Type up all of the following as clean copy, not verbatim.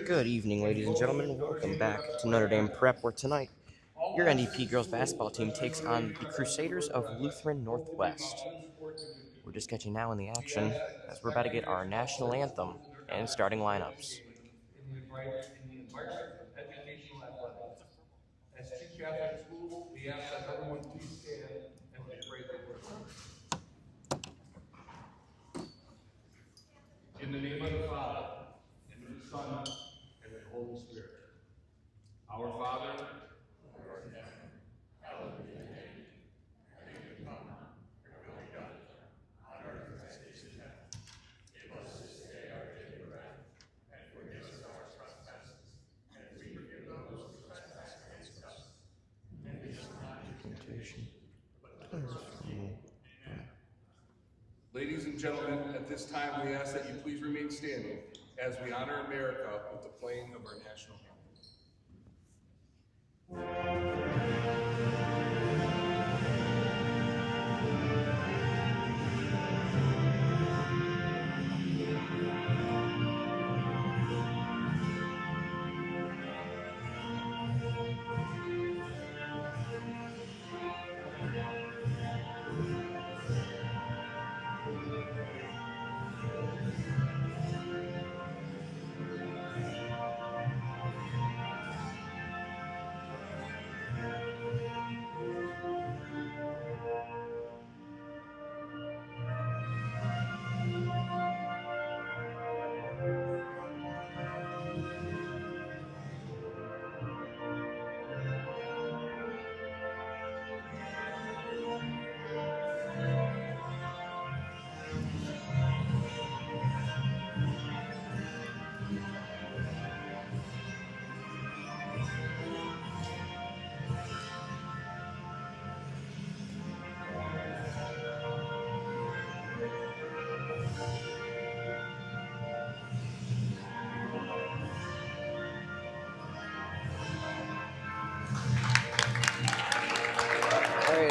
Good evening, ladies and gentlemen. Welcome back to Notre Dame Prep, where tonight your NDP girls basketball team takes on the Crusaders of Lutheran Northwest. We're just catching now in the action as we're about to get our national anthem and starting lineups. In the environment of educational athletics. As two Catholic schools, we ask that everyone please stand as we pray the word. In the name of the Father, and of the Son, and of the Holy Spirit. Our Father, who art in heaven, hallowed be thy name. Thy kingdom come, your will be done, on earth as it is in heaven. Give us this day our daily bread, and forgive us our trespasses, as we forgive those who trespass against us. And lead us not into temptation, but deliver us from evil. Amen. Ladies and gentlemen, at this time we ask that you please remain standing as we honor America with the playing of our national anthem.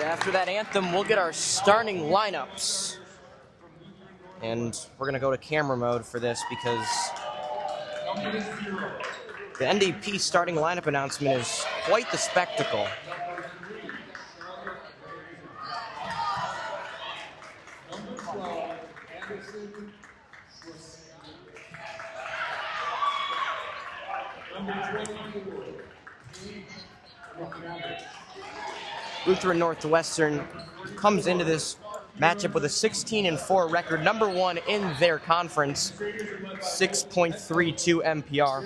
After that anthem, we'll get our starting lineups. And we're going to go to camera mode for this because the NDP starting lineup announcement is quite the spectacle. Lutheran Northwestern comes into this matchup with a 16-4 record, number one in their conference, 6.32 MPR.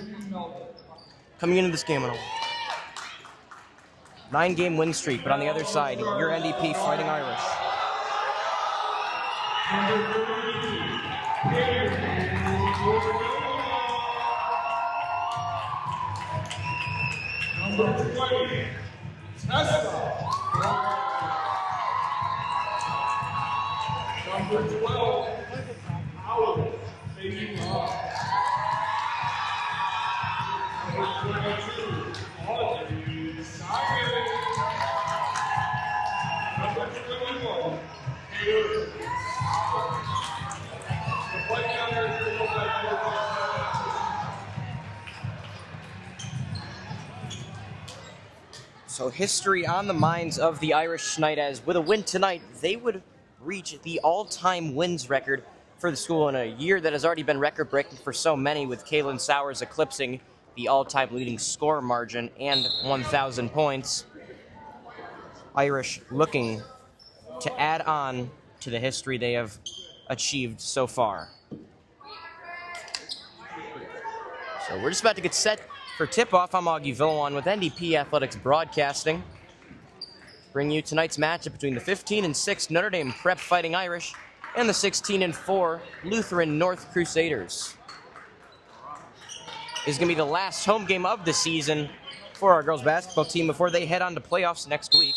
Coming into this game on a 9-game win streak, but on the other side, your NDP Fighting Irish. Number 20, Tesla. Number 12, Howard, making up. Number 22, Audrey Simon. Number 21, Taylor. The play counters will go back to the So history on the minds of the Irish tonight, as with a win tonight, they would reach the all-time wins record for the school in a year that has already been record-breaking for so many, with Kaylin Sowers eclipsing the all-time leading score margin and 1,000 points. Irish looking to add on to the history they have achieved so far. So we're just about to get set for tip-off. I'm Augie Villawan with NDP Athletics Broadcasting. Bring you tonight's matchup between the 15-6 Notre Dame Prep Fighting Irish and the 16-4 Lutheran North Crusaders. This is going to be the last home game of the season for our girls basketball team before they head on to playoffs next week.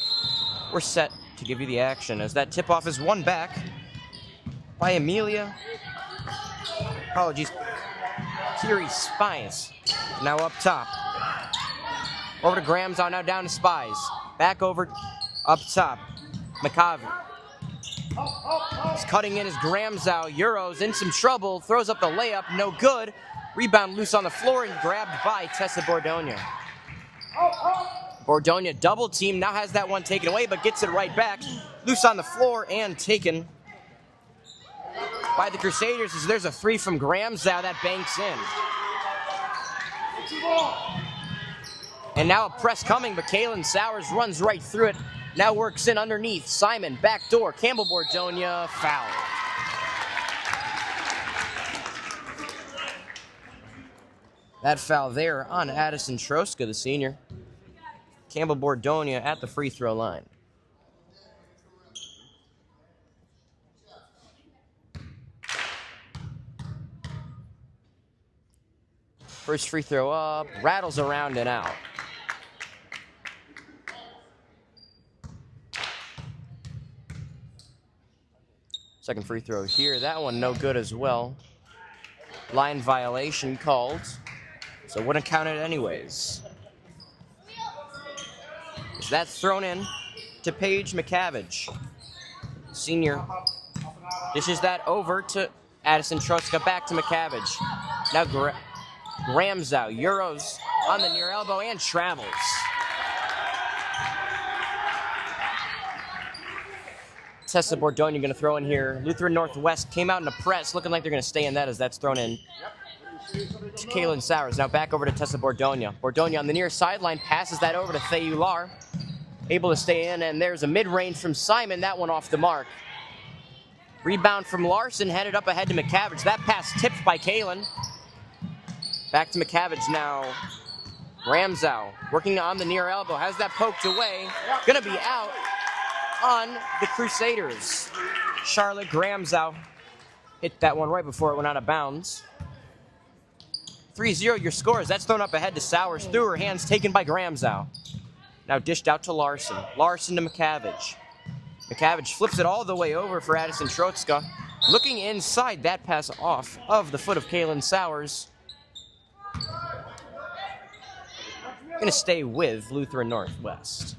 We're set to give you the action as that tip-off is won back by Amelia. Kiri Spies now up top. Over to Gramzow, now down to Spies. Back over up top. McCavill. He's cutting in his Gramzow. Euros in some trouble. Throws up the layup. No good. Rebound loose on the floor and grabbed by Tessa Bordogna. Bordogna double team. Now has that one taken away, but gets it right back. Loose on the floor and taken by the Crusaders as there's a three from Gramzow that banks in. And now a press coming, but Kaylin Sowers runs right through it. Now works in underneath. Simon, backdoor. Campbell Bordogna, foul. That foul there on Addison Troska, the senior. Campbell Bordogna at the free throw line. First free throw up, rattles around and out. Second free throw here, that one no good as well. Line violation called, so wouldn't count it anyways. So that's thrown in to Paige McCavish. Senior dishes that over to Addison Troska, back to McCavish. Now Gramzow, Euros on the near elbow and travels. Tessa Bordogna going to throw in here. Lutheran Northwest came out in a press, looking like they're going to stay in that as that's thrown in to Kaylin Sowers. Now back over to Tessa Bordogna. Bordogna on the near sideline passes that over to Thayular. Able to stay in, and there's a mid-range from Simon. That one off the mark. Rebound from Larson, headed up ahead to McCavish. That pass tipped by Kaylin. Back to McCavish now. Gramzow working on the near elbow. Has that poked away. Gonna be out on the Crusaders. Charlotte Gramzow hit that one right before it went out of bounds. 3-0 your scores. That's thrown up ahead to Sowers. Through her hands, taken by Gramzow. Now dished out to Larson. Larson to McCavish. McCavish flips it all the way over for Addison Troska. Looking inside, that pass off of the foot of Kaylin Sowers. Going to stay with Lutheran Northwest.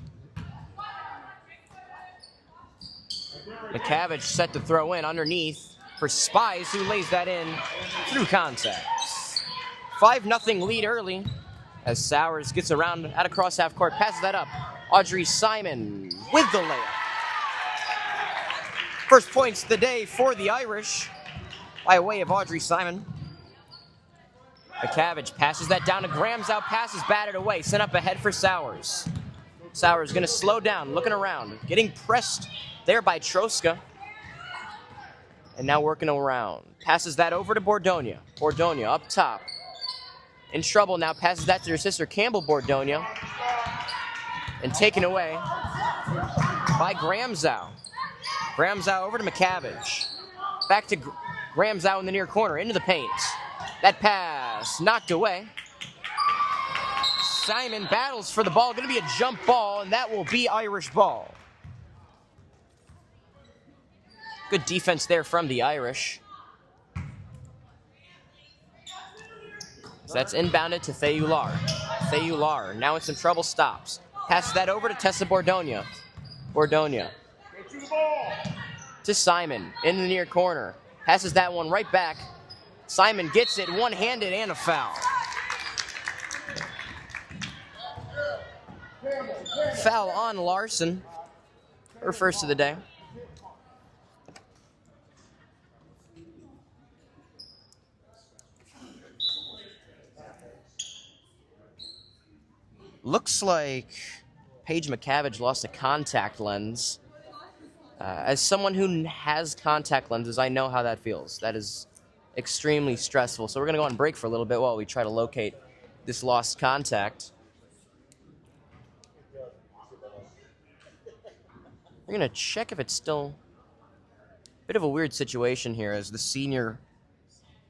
McCavish set to throw in underneath for Spies, who lays that in through contact. 5-0 lead early as Sowers gets around at across half court, passes that up. Audrey Simon with the layup. First points of the day for the Irish by way of Audrey Simon. McCavish passes that down to Gramzow, passes batted away, sent up ahead for Sowers. Sowers going to slow down, looking around, getting pressed there by Troska. And now working around. Passes that over to Bordogna. Bordogna up top. In trouble now, passes that to her sister Campbell Bordogna. And taken away by Gramzow. Gramzow over to McCavish. Back to Gramzow in the near corner, into the paint. That pass knocked away. Simon battles for the ball. Going to be a jump ball, and that will be Irish ball. Good defense there from the Irish. So that's inbounded to Thayular. Thayular now in some trouble, stops. Passes that over to Tessa Bordogna. Bordogna to Simon in the near corner. Passes that one right back. Simon gets it one-handed and a foul. Foul on Larson. Her first of the day. Looks like Paige McCavish lost a contact lens. As someone who has contact lenses, I know how that feels. That is extremely stressful. So we're going to go on break for a little bit while we try to locate this lost contact. We're going to check if it's still a bit of a weird situation here as the senior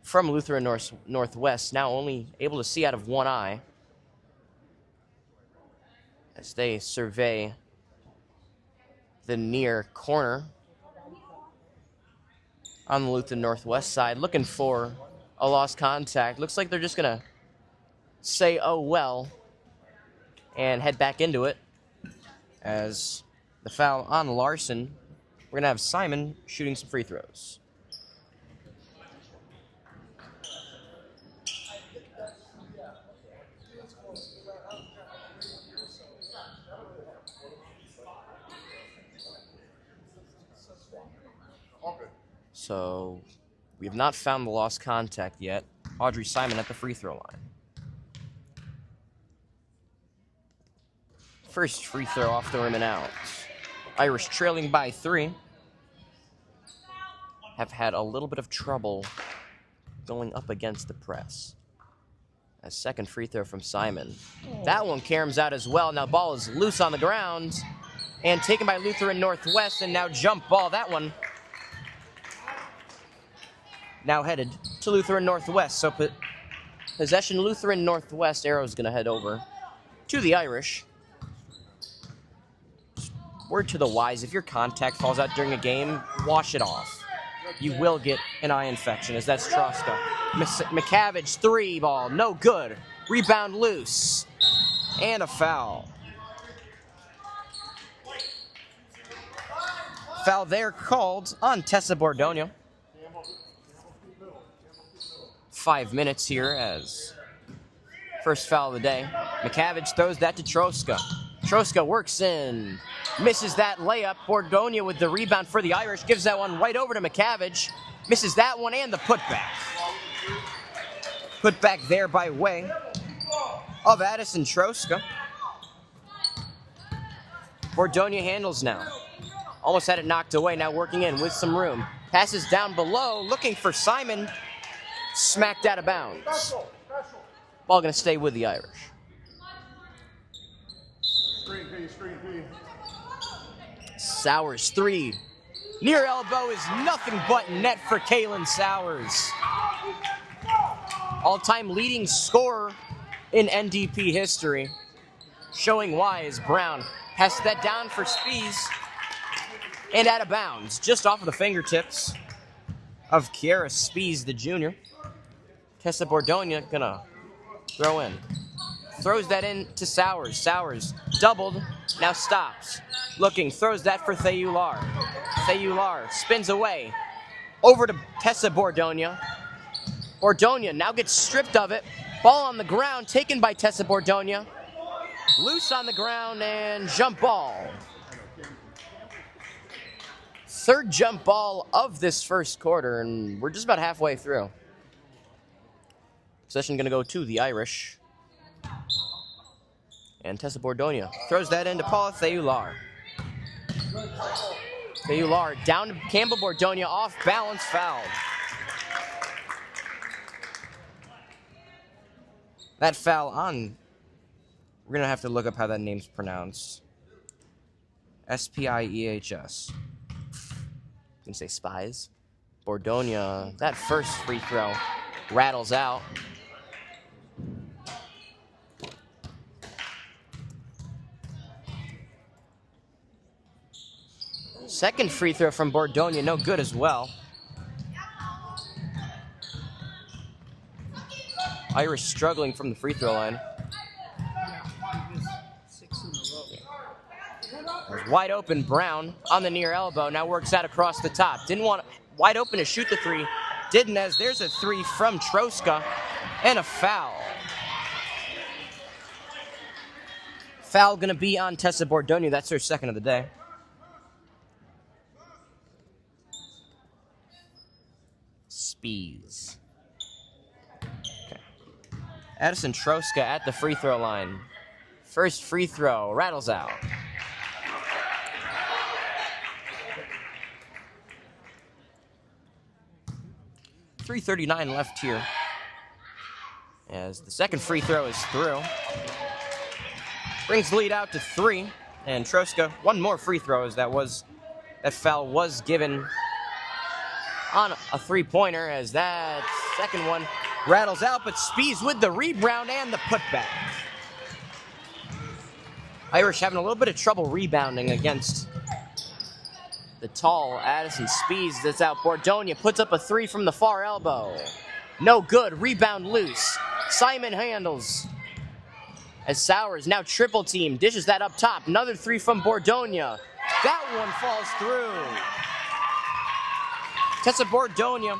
from Lutheran Northwest now only able to see out of one eye as they survey the near corner on the Lutheran Northwest side, looking for a lost contact. Looks like they're just going to say, oh well, and head back into it as the foul on Larson we're going to have Simon shooting some free throws. So we have not found the lost contact yet. Audrey Simon at the free throw line. First free throw off the rim and out. Irish trailing by 3. Have had a little bit of trouble going up against the press. A second free throw from Simon. That one caroms out as well. Now ball is loose on the ground and taken by Lutheran Northwest, and now jump ball. That one now headed to Lutheran Northwest. So possession Lutheran Northwest. Arrow's going to head over to the Irish. Word to the wise, if your contact falls out during a game, wash it off. You will get an eye infection, as that's Troska. McCaviage, 3 ball, no good. Rebound loose. And a foul. Foul there called on Tessa Bordogna. 5 minutes here as first foul of the day. McCaviage throws that to Troska. Troska works in, misses that layup. Bordogna with the rebound for the Irish, gives that one right over to McCaviage. Misses that one and the putback. Putback there by way of Addison Troska. Bordogna handles now. Almost had it knocked away, now working in with some room. Passes down below, looking for Simon. Smacked out of bounds. Ball going to stay with the Irish. Sowers, 3. Near elbow is nothing but net for Kaylin Sowers. All-time leading scorer in NDP history. Showing why is Brown. Passes that down for Spies. And out of bounds, just off of the fingertips of Kiara Spies, the junior. Tessa Bordogna gonna throw in. Throws that in to Sowers. Sowers doubled, now stops. Looking, throws that for Thayular. Thayular spins away. Over to Tessa Bordogna. Bordogna now gets stripped of it. Ball on the ground, taken by Tessa Bordogna. Loose on the ground and jump ball. Third jump ball of this first quarter, and we're just about halfway through. Possession going to go to the Irish. And Tessa Bordogna throws that into Paula Thayular. Thayular down to Campbell Bordogna, off balance, fouled. That foul on, we're going to have to look up how that name's pronounced. Spiehs. You can say Spies. Bordogna, that first free throw rattles out. Second free throw from Bordogna, no good as well. Irish struggling from the free throw line. Wide open, Brown on the near elbow, now works out across the top. Didn't want wide open to shoot the 3. Didn't, as there's a 3 from Troska and a foul. Foul gonna be on Tessa Bordogna, that's her second of the day. Spies. Okay. Addison Troska at the free throw line. First free throw, rattles out. .339 left here. As the second free throw is through. Brings the lead out to 3. And Troska, one more free throw, as that foul was given on a 3-pointer, as that second one rattles out, but Spies with the rebound and the putback. Irish having a little bit of trouble rebounding against the tall Addison Spies. That's out. Bordogna puts up a 3 from the far elbow. No good. Rebound loose. Simon handles. As Sowers now triple team, dishes that up top. Another 3 from Bordogna. That one falls through. Tessa Bordonia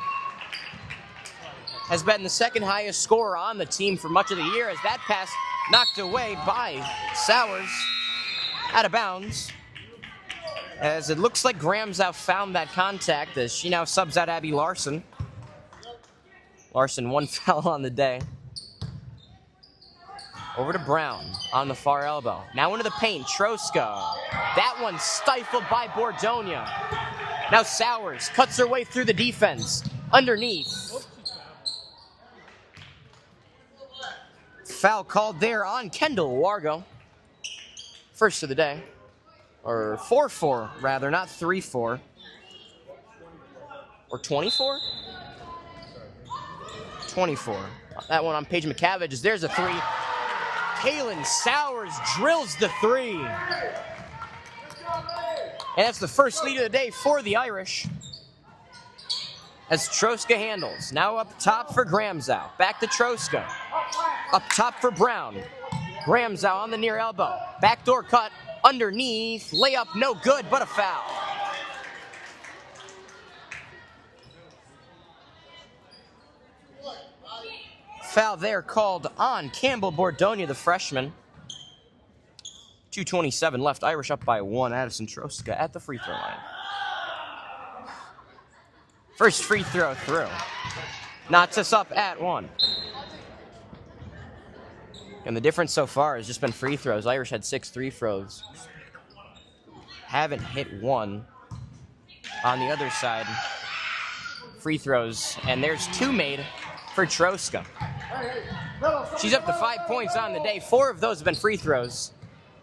has been the second highest scorer on the team for much of the year as that pass knocked away by Sowers out of bounds. As it looks like Gramzow found that contact as she now subs out Abby Larson. Larson, one foul on the day. Over to Brown on the far elbow. Now into the paint, Troska. That one stifled by Bordonia. Now Sowers cuts her way through the defense. Underneath. Foul called there on Kendall Wargo. First of the day. Or 4-4, rather, not 3-4. Or 24? 24. That one on Paige McCaviage. There's a three. Kaylin Sowers drills the three. And that's the first lead of the day for the Irish. As Troska handles. Now up top for Gramzow. Back to Troska. Up top for Brown. Gramzow on the near elbow. Backdoor cut. Underneath. Layup no good, but a foul. Foul there called on Campbell Bordonia, the freshman. 2:27 left. Irish up by 1. Addison Troska at the free throw line. First free throw through. Knots us up at 1. And the difference so far has just been free throws. Irish had 6 free throws. Haven't hit one. On the other side, free throws. And there's 2 made for Troska. She's up to 5 points on the day. 4 of those have been free throws.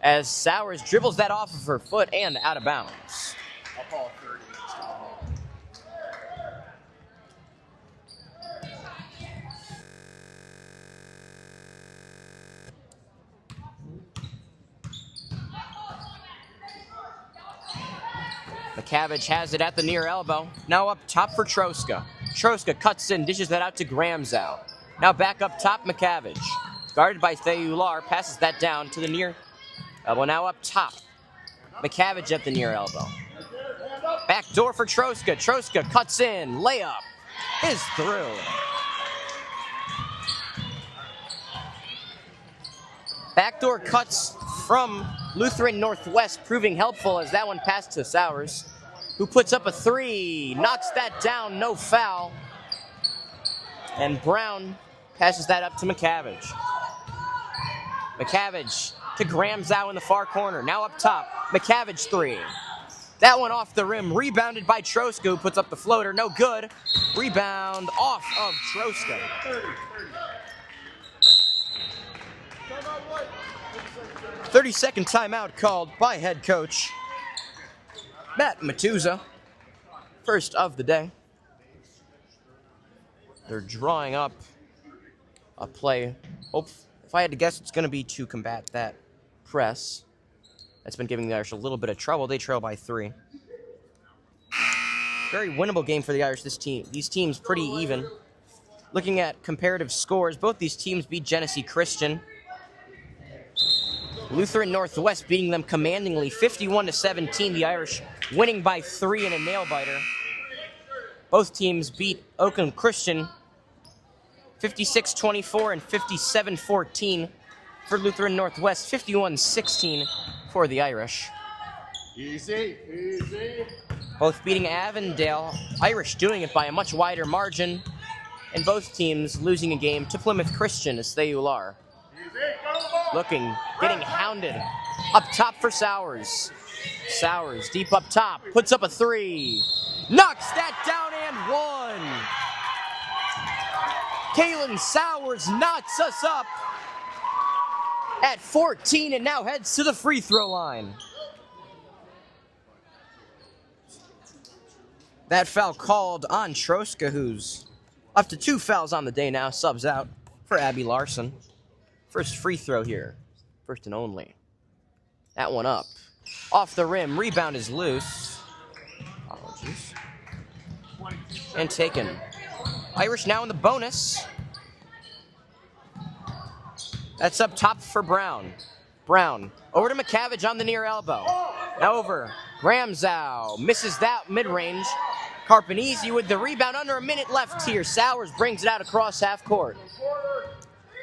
As Sowers dribbles that off of her foot and out of bounds. I'll call 30. McCaviage has it at the near elbow. Now up top for Troska. Troska cuts in, dishes that out to Gramzow. Now back up top, McCaviage. Guarded by Theular, passes that down to the near elbow. Now up top. McCaviage at the near elbow. Back door for Troska. Troska cuts in, layup is through. Backdoor cuts from Lutheran Northwest, proving helpful as that one passed to Sowers, who puts up a 3, knocks that down, no foul. And Brown passes that up to McCaviage. McCaviage to Gramzow in the far corner, now up top. McCaviage 3. That one off the rim, rebounded by Troska, who puts up the floater, no good. Rebound off of Troska. 30-second timeout called by head coach Matt Matuza. First of the day. They're drawing up a play. If I had to guess, it's going to be to combat that press. That's been giving the Irish a little bit of trouble. They trail by 3. Very winnable game for the Irish, this team. These teams pretty even. Looking at comparative scores, both these teams beat Genesee Christian. Lutheran Northwest beating them commandingly, 51-17. The Irish winning by 3 in a nail-biter. Both teams beat Oakland Christian 56-24 and 57-14 for Lutheran Northwest, 51-16 for the Irish. Easy, easy. Both beating Avondale, Irish doing it by a much wider margin, and both teams losing a game to Plymouth Christian as Theular. Getting hounded. Up top for Sowers. Sowers deep up top, puts up a 3. Knocks that down and 1. Kaylin Sowers knots us up at 14 and now heads to the free throw line. That foul called on Troska, who's up to 2 fouls on the day now, subs out for Abby Larson. First free throw here. First and only. That one up. Off the rim. Rebound is loose. Apologies. And taken. Irish now in the bonus. That's up top for Brown. Brown over to McCaviage on the near elbow. Now over. Gramzow misses that mid-range. Carpanese with the rebound, under a minute left here. Sowers brings it out across half court.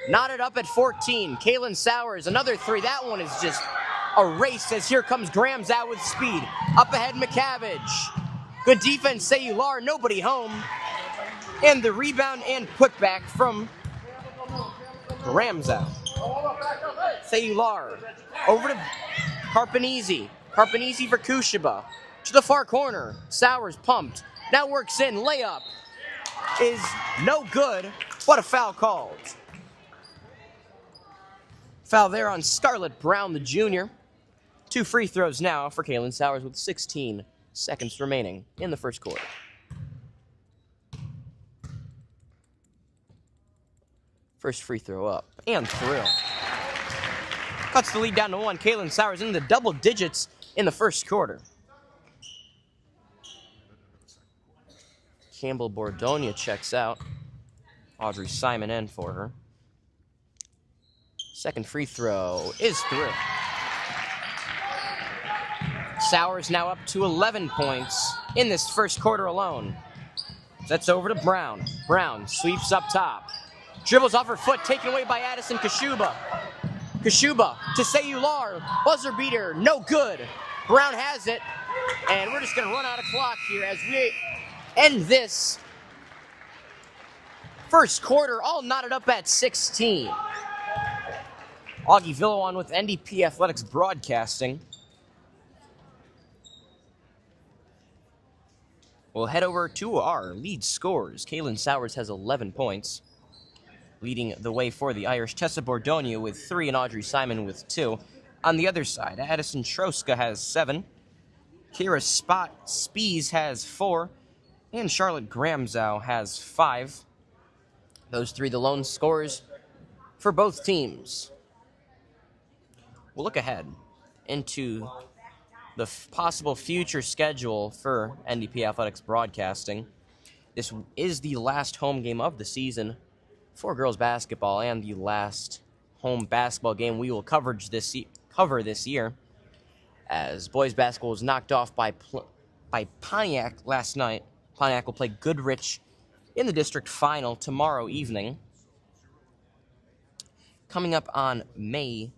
Knotted up at 14. Kaylin Sowers, another three. That one is just a race as here comes Gramzow with speed. Up ahead, McCaviage. Good defense, Sayular, nobody home. And the rebound and putback from Gramzow. Sayular over to Carpanese. Carpanese for Kushiba. To the far corner. Sowers pumped. Now works in. Layup is no good. What a foul called. Foul there on Scarlett Brown, the junior. 2 free throws now for Kaylin Sowers with 16 seconds remaining in the first quarter. First free throw up and through. Cuts the lead down to 1. Kaylin Sowers in the double digits in the first quarter. Campbell Bordonia checks out. Audrey Simon in for her. Second free throw is through. Sowers now up to 11 points in this first quarter alone. That's over to Brown. Brown sweeps up top. Dribbles off her foot, taken away by Addison Kashuba. Kashuba to Sayular. Buzzer beater, no good. Brown has it. And we're just going to run out of clock here as we end this first quarter, all knotted up at 16. Augie Villawan with NDP Athletics Broadcasting. We'll head over to our lead scorers. Kaylin Sowers has 11 points, leading the way for the Irish. Tessa Bordonia with 3 and Audrey Simon with 2. On the other side, Addison Troska has 7. Kira Spies has 4. And Charlotte Gramzow has 5. Those 3 the lone scorers for both teams. We'll look ahead into the possible future schedule for NDP Athletics Broadcasting. This is the last home game of the season for girls basketball and the last home basketball game we will cover this year, as boys basketball was knocked off by Pontiac last night. Pontiac will play Goodrich in the district final tomorrow evening. Coming up on March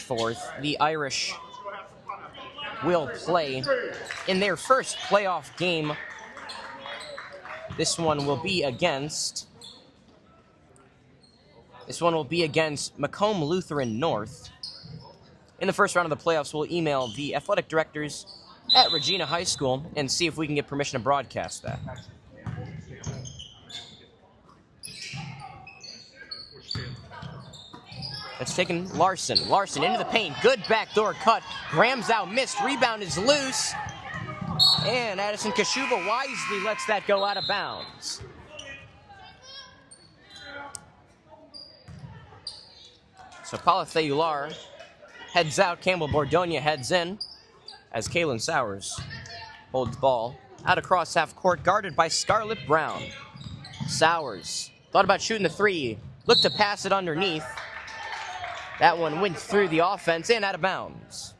4th, the Irish will play in their first playoff game. This one will be against Macomb Lutheran North. In the first round of the playoffs, we'll email the athletic directors at Regina High School and see if we can get permission to broadcast that. That's taken Larson. Larson into the paint. Good backdoor cut. Gramzow missed. Rebound is loose. And Addison Kashuba wisely lets that go out of bounds. So Paula Theular heads out. Campbell Bordonia heads in as Kaylin Sowers holds ball out across half court, guarded by Scarlett Brown. Sowers thought about shooting the 3. Looked to pass it underneath. That one went through the offense and out of bounds.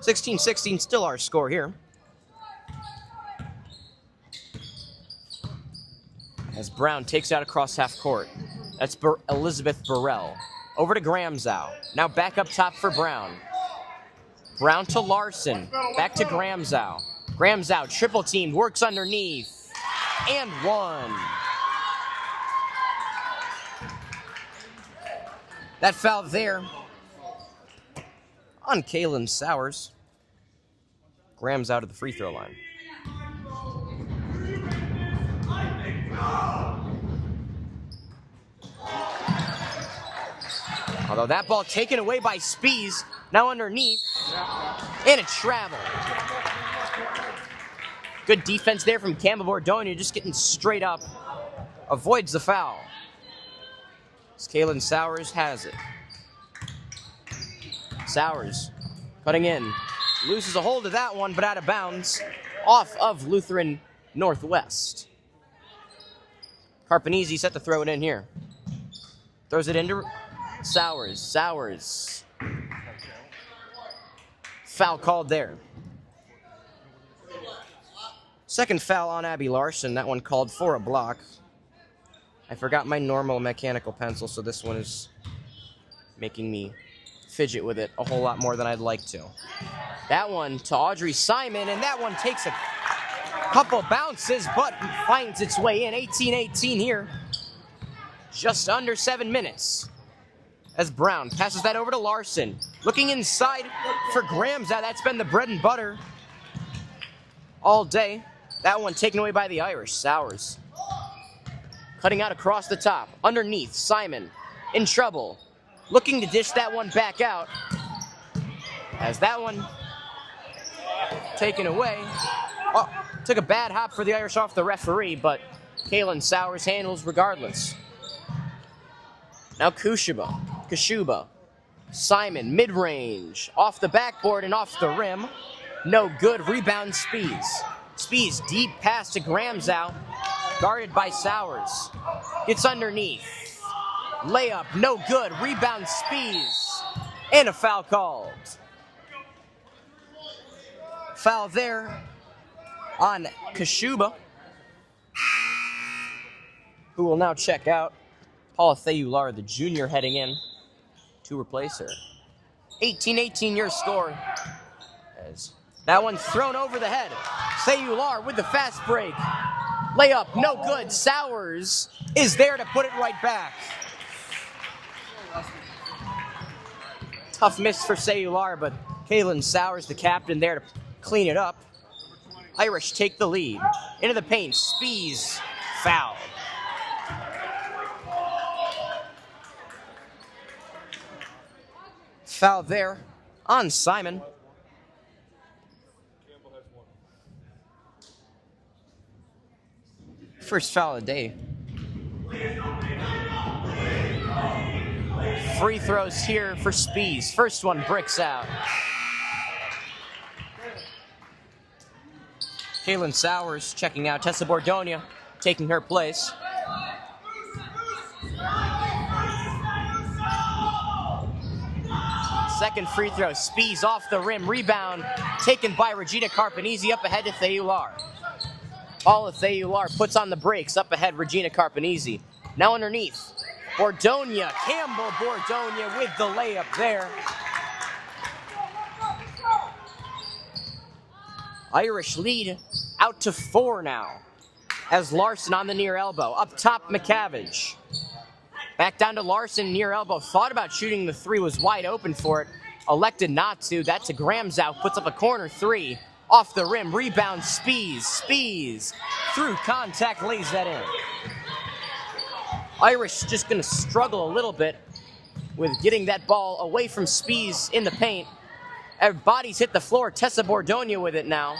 16-16 still our score here. As Brown takes out across half court. That's Elizabeth Burrell. Over to Gramzow. Now back up top for Brown. Brown to Larson. Back to Gramzow. Gramzow triple team, works underneath. And 1. That foul there on Kaylin Sowers. Graham's out of the free throw line. Although that ball taken away by Spies, now underneath, and it traveled. Good defense there from Campbell Bordonia, just getting straight up. Avoids the foul. As Kaylin Sowers has it. Sowers cutting in. Loses a hold of that one, but out of bounds. Off of Lutheran Northwest. Carpanese set to throw it in here. Throws it into Sowers. Sowers. Foul called there. Second foul on Abby Larson. That one called for a block. I forgot my normal mechanical pencil, so this one is making me fidget with it a whole lot more than I'd like to. That one to Audrey Simon, and that one takes a couple bounces, but finds its way in. 18-18 here. Just under 7 minutes. As Brown passes that over to Larson. Looking inside for Graham's out. That's been the bread and butter all day. That one taken away by the Irish. Sowers. Cutting out across the top. Underneath, Simon in trouble. Looking to dish that one back out. As that one taken away. Oh, took a bad hop for the Irish off the referee, but Sowers handles regardless. Now Kashuba. Simon, mid-range. Off the backboard and off the rim. No good. Rebound Spees. Spees deep pass to Gramzow. Guarded by Sowers. Gets underneath. Layup, no good. Rebound Spees. And a foul called. Foul there on Kashuba, who will now check out. Paula Theular, the junior, heading in to replace her. 18-18 your score. As that one's thrown over the head. Theular with the fast break. Layup, no good. Sowers is there to put it right back. Tough miss for Theular, but Kaylin Sowers, the captain, there to clean it up. Irish take the lead. Into the paint. Spees foul. Foul there on Simon. First foul of the day. Free throws here for Spees. First one bricks out. Kaylin Sowers checking out. Tessa Bordonia taking her place. Second free throw. Spees off the rim. Rebound taken by Regina Carpanese up ahead to Theular. Paula Theular puts on the brakes. Up ahead, Regina Carpanese. Now underneath. Bordonia. Campbell Bordonia with the layup there. Irish lead out to 4 now. As Larson on the near elbow. Up top, McCavish. Back down to Larson, near elbow. Thought about shooting the three, was wide open for it. Elected not to. That's a Gramzow. Puts up a corner three. Off the rim. Rebound, Spees. Spees. Through contact, lays that in. Irish just going to struggle a little bit with getting that ball away from Spees in the paint. Bodies hit the floor. Tessa Bordonia with it now.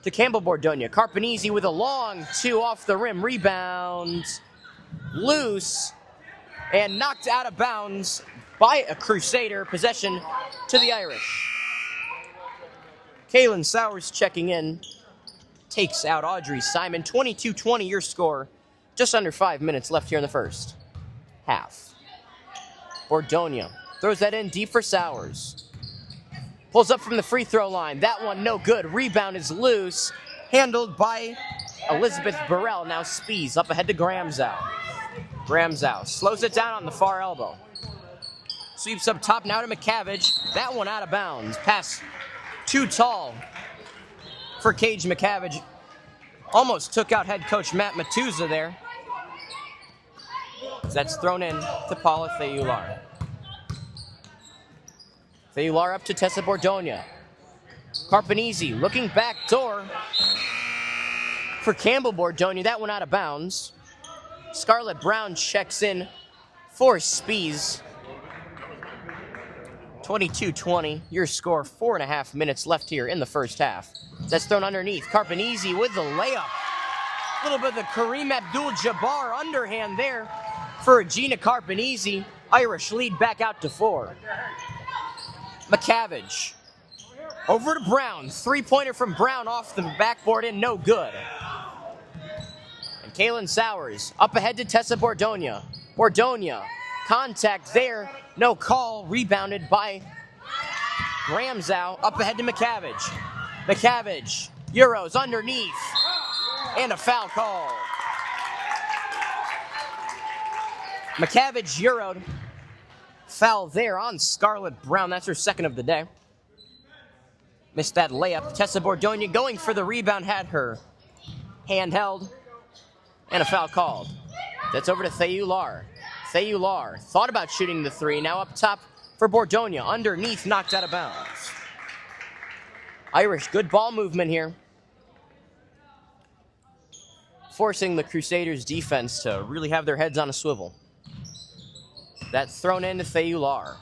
To Campbell Bordonia. Carpanese with a long two off the rim. Rebound. Loose. And knocked out of bounds by a Crusader. Possession to the Irish. Kaylin Sowers checking in. Takes out Audrey Simon. 22-20 your score. Just under 5 minutes left here in the first half. Bordonia throws that in deep for Sowers. Pulls up from the free throw line. That one no good. Rebound is loose. Handled by Elizabeth Burrell. Now Spees up ahead to Gramzow. Gramzow slows it down on the far elbow. Sweeps up top now to McCavish. That one out of bounds. Pass too tall for Cage McCavish. Almost took out head coach Matt Matuza there. That's thrown in to Paula Theular. Theular up to Tessa Bordonia. Carpanese looking back door for Campbell Bordonia. That one out of bounds. Scarlett Brown checks in for Spees. 22-20, your score. 4.5 minutes left here in the first half. That's thrown underneath. Carpanese with the layup. A little bit of the Kareem Abdul-Jabbar underhand there for Regina Carpanese. Irish lead back out to 4. McCavish over to Brown. Three-pointer from Brown off the backboard and no good. And rebound. Kaylin Sowers up ahead to Tessa Bordonia. Bordonia, contact there, no call. Rebounded by Gramzow. Up ahead to McCaviage. McCaviage, Euros underneath, and a foul call. McCaviage Euroed. Foul there on Scarlett Brown. That's her second of the day. Missed that layup. Tessa Bordonia going for the rebound, had her hand held, and a foul called. That's over to Thayular. Thayular thought about shooting the three. Now up top for Bordonia. Underneath, knocked out of bounds. Irish, good ball movement here. Forcing the Crusaders' defense to really have their heads on a swivel. That's thrown into Thayular.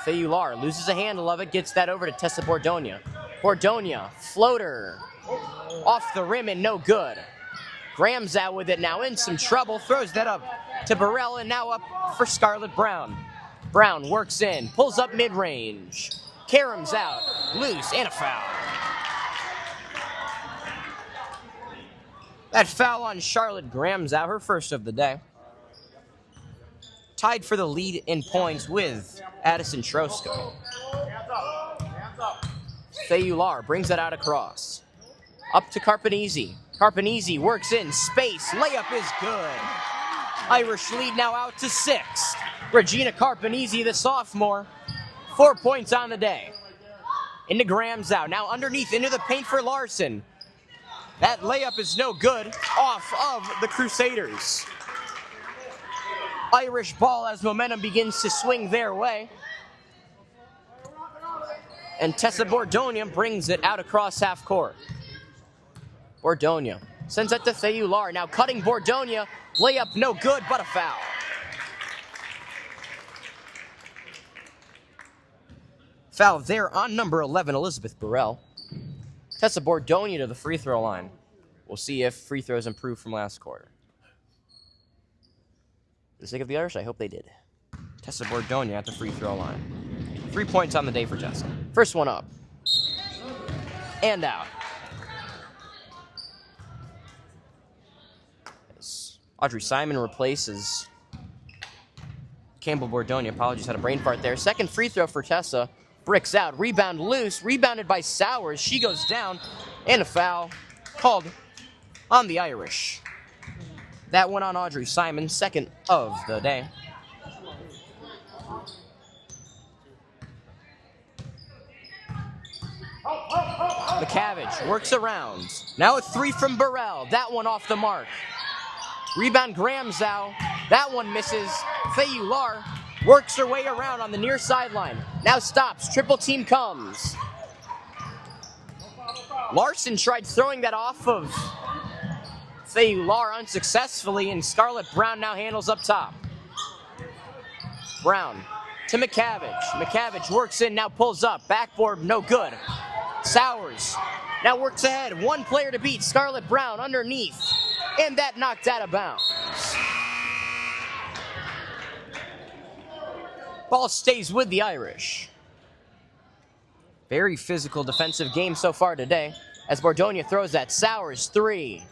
Thayular loses a handle of it, gets that over to Tessa Bordonia. Bordonia, floater. Off the rim and no good. Graham's out with it now, in some trouble. Throws that up to Burrell, and now up for Scarlett Brown. Brown works in, pulls up mid-range. Karam's out, loose, and a foul. That foul on Charlotte Graham's out, her first of the day. Tied for the lead in points with Addison Trosko. Thayular brings that out across. Up to Carpanese. Carpanese works in space. Layup is good. Irish lead now out to 6. Regina Carpanese, the sophomore, 4 points on the day. Into Graham's out. Now underneath into the paint for Larson. That layup is no good. Off of the Crusaders. Irish ball as momentum begins to swing their way. And Tessa Bordonia brings it out across half court. Bordonia sends it to Thayular. Now cutting Bordonia. Layup no good, but a foul. Foul there on number 11, Elizabeth Burrell. Tessa Bordonia to the free throw line. We'll see if free throws improve from last quarter. For the sake of the Irish, I hope they did. Tessa Bordonia at the free throw line. 3 points on the day for Tessa. First one up. And out. As Audrey Simon replaces Campbell Bordonia. Apologies, had a brain fart there. Second free throw for Tessa. Bricks out. Rebound loose. Rebounded by Sowers. She goes down. And a foul called on the Irish. That one on Audrey Simon, second of the day. McCaviage works around. Now a three from Burrell. That one off the mark. Rebound Gramzow. That one misses. Thayular works her way around on the near sideline. Now stops. Triple team comes. Larson tried throwing that off of Thayular unsuccessfully, and Scarlett Brown now handles up top. Brown to McCaviage. McCaviage works in, now pulls up. Backboard, no good. Sowers now works ahead. One player to beat. Scarlett Brown underneath. And that knocked out of bounds. Ball stays with the Irish. Very physical defensive game so far today. As Bordonia throws that. Sowers, three.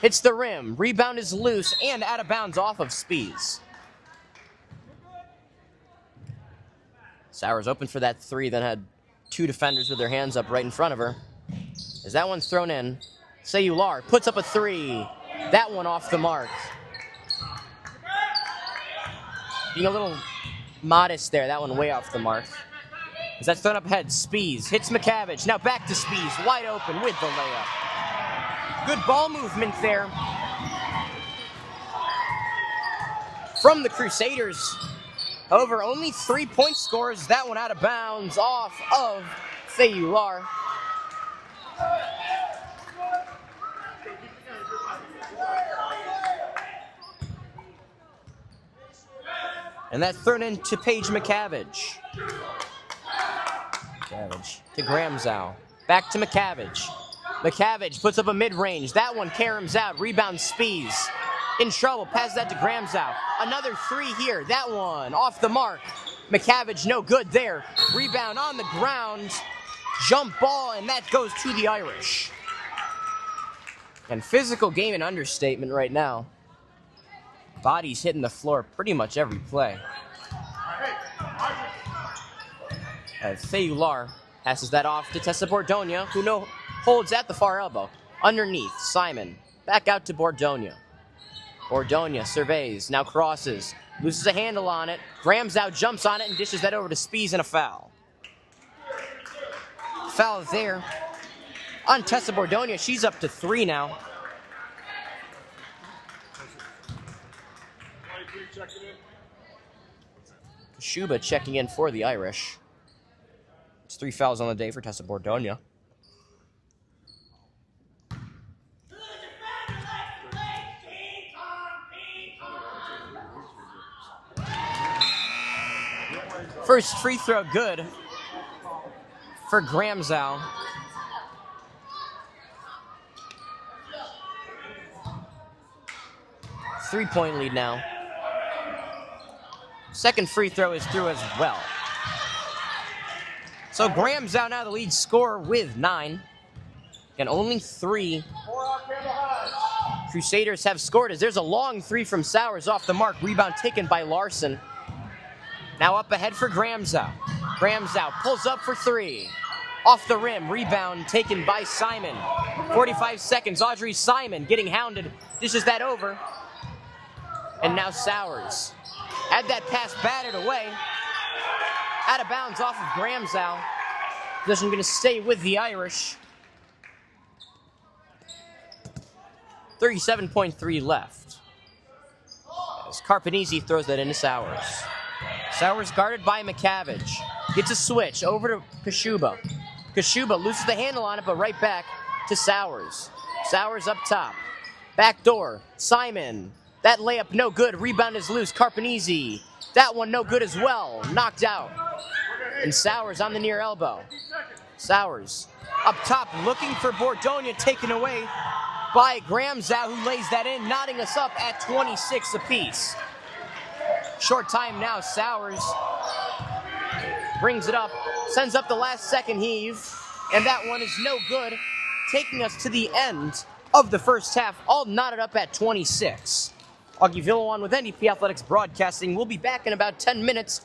Hits the rim. Rebound is loose and out of bounds off of Spees. Sowers open for that three, then had two defenders with their hands up right in front of her. As that one's thrown in, Thayular puts up a three. That one off the mark. Being a little modest there. That one way off the mark. As that's thrown up ahead, Spees hits McCaviage. Now back to Spees, wide open with the layup. Good ball movement there from the Crusaders. However, only 3-point scores. That one out of bounds off of Thayular. And that's thrown into Paige McCaviage. McCaviage to Gramzow. Back to McCaviage. McCaviage puts up a mid-range. That one caroms out. Rebound Spees. In trouble. Pass that to Gramzow. Another three here. That one off the mark. McCaviage no good there. Rebound on the ground. Jump ball, and that goes to the Irish. And physical game and understatement right now. Bodies hitting the floor pretty much every play. Fayular passes that off to Tessa Bordonia, who holds at the far elbow. Underneath, Simon. Back out to Bordonia. Bordonia surveys, now crosses. Loses a handle on it. Gramzow jumps on it and dishes that over to Spies, and a foul. Foul there on Tessa Bordonia. She's up to 3 now. Kashuba checking in for the Irish. It's 3 fouls on the day for Tessa Bordonia. First free throw good for Gramzow. Three-point lead now. Second free throw is through as well. So Gramzow now the lead scorer with 9. And only 3 Crusaders have scored as there's a long 3 from Sowers off the mark. Rebound taken by Larson. Now up ahead for Gramzow. Gramzow pulls up for 3. Off the rim, rebound taken by Simon. 45 seconds, Audrey Simon getting hounded. Dishes that over. And now Sowers. Had that pass batted away. Out of bounds off of Gramzow. Possession going to stay with the Irish. 37.3 left. As Carpanese throws that into Sowers. Sowers guarded by McCaviage. Gets a switch over to Kashuba. Kashuba loses the handle on it, but right back to Sowers. Sowers up top. Back door. Simon. That layup no good. Rebound is loose. Carpanese. That one no good as well. Knocked out. And Sowers on the near elbow. Sowers up top looking for Bordonia, taken away by Gramzow, who lays that in, knotting us up at 26 apiece. Short time now. Sowers brings it up, sends up the last second heave, and that one is no good, taking us to the end of the first half, all knotted up at 26. Augie Villawan with NDP Athletics Broadcasting. We'll be back in about 10 minutes